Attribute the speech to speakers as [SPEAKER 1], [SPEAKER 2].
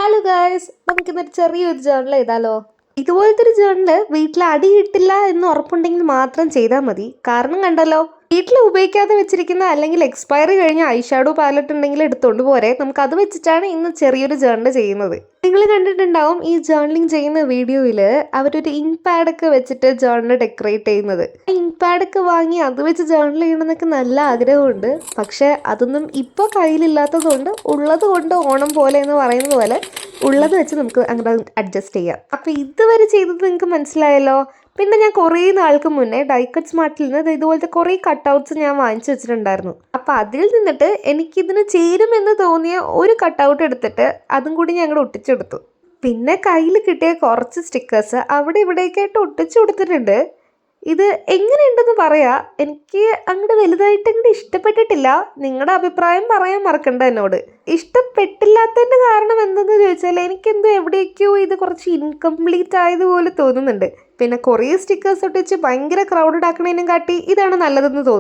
[SPEAKER 1] Hello guys, നമുക്കിന്നൊരു ചെറിയൊരു journal ചെയ്താലോ? ഇതുപോലത്തെ ഒരു ജേർണൽ വീട്ടിൽ അടി കിട്ടില്ല എന്ന് ഉറപ്പുണ്ടെങ്കിൽ മാത്രം ചെയ്താൽ മതി. കാരണം കണ്ടല്ലോ, വീട്ടിൽ ഉപയോഗിക്കാതെ വെച്ചിരിക്കുന്ന അല്ലെങ്കിൽ എക്സ്പയറി കഴിഞ്ഞ ഐഷാഡോ പാലറ്റ് ഉണ്ടെങ്കിൽ എടുത്തോണ്ട് പോരെ. നമുക്ക് അത് വെച്ചിട്ടാണ് ഇന്ന് ചെറിയൊരു ജേർണൽ ചെയ്യുന്നത്. നിങ്ങൾ കണ്ടിട്ടുണ്ടാവും ഈ ജേർണലിംഗ് ചെയ്യുന്ന വീഡിയോയിൽ അവരൊരു ഇങ്ക് പാഡൊക്കെ വെച്ചിട്ട് ജേർണൽ ഡെക്കറേറ്റ് ചെയ്യുന്നത്. ഇങ്ക് പാഡൊക്കെ വാങ്ങി അത് വെച്ച് ജേർണൽ ചെയ്യണമെന്നൊക്കെ നല്ല ആഗ്രഹമുണ്ട്. പക്ഷെ അതൊന്നും ഇപ്പോൾ കയ്യിലില്ലാത്തത് കൊണ്ട് ഉള്ളത് കൊണ്ട് ഓണം പോലെ എന്ന് പറയുന്നത് പോലെ ഉള്ളത് വെച്ച് നമുക്ക് അങ്ങനെ അഡ്ജസ്റ്റ് ചെയ്യാം. അപ്പോൾ ഇതുവരെ ചെയ്തത് നിങ്ങൾക്ക് മനസ്സിലായല്ലോ. പിന്നെ ഞാൻ കുറേ നാൾക്ക് മുന്നേ ഡൈക്കട്ട് സ്മാർട്ടിൽ നിന്ന് ഇതുപോലത്തെ കുറേ കട്ടൗട്ട്സ് ഞാൻ വാങ്ങിച്ചു വെച്ചിട്ടുണ്ടായിരുന്നു. അപ്പോൾ അതിൽ നിന്നിട്ട് എനിക്കിതിന് ചേരുമെന്ന് തോന്നിയ ഒരു കട്ടൗട്ട് എടുത്തിട്ട് അതും കൂടി ഞാൻ അങ്ങോട്ട് ഒട്ടിച്ചെടുത്തു. പിന്നെ കയ്യിൽ കിട്ടിയ കുറച്ച് സ്റ്റിക്കേഴ്സ് അവിടെ ഇവിടെയൊക്കെ ആയിട്ട് ഒട്ടിച്ചു കൊടുത്തിട്ടുണ്ട്. ഇത് എങ്ങനെയുണ്ടെന്ന് പറയാ. എനിക്ക് അങ്ങോട്ട് വലുതായിട്ട് അങ്ങോട്ട് ഇഷ്ടപ്പെട്ടിട്ടില്ല. നിങ്ങളുടെ അഭിപ്രായം പറയാൻ മറക്കണ്ട എന്നോട്. ഇഷ്ടപ്പെട്ടില്ലാത്തതിൻ്റെ കാരണം എന്തെന്ന് ചോദിച്ചാൽ എനിക്കെന്തോ എവിടേക്കോ ഇത് കുറച്ച് ഇൻകംപ്ലീറ്റ് ആയതുപോലെ തോന്നുന്നുണ്ട്. പിന്നെ കുറേ സ്റ്റിക്കേഴ്സ് ഒട്ടിച്ച് ഭയങ്കര ക്രൗഡഡ് ആക്കണേനും കാട്ടി ഇതാണ് നല്ലതെന്ന് തോന്നുന്നു.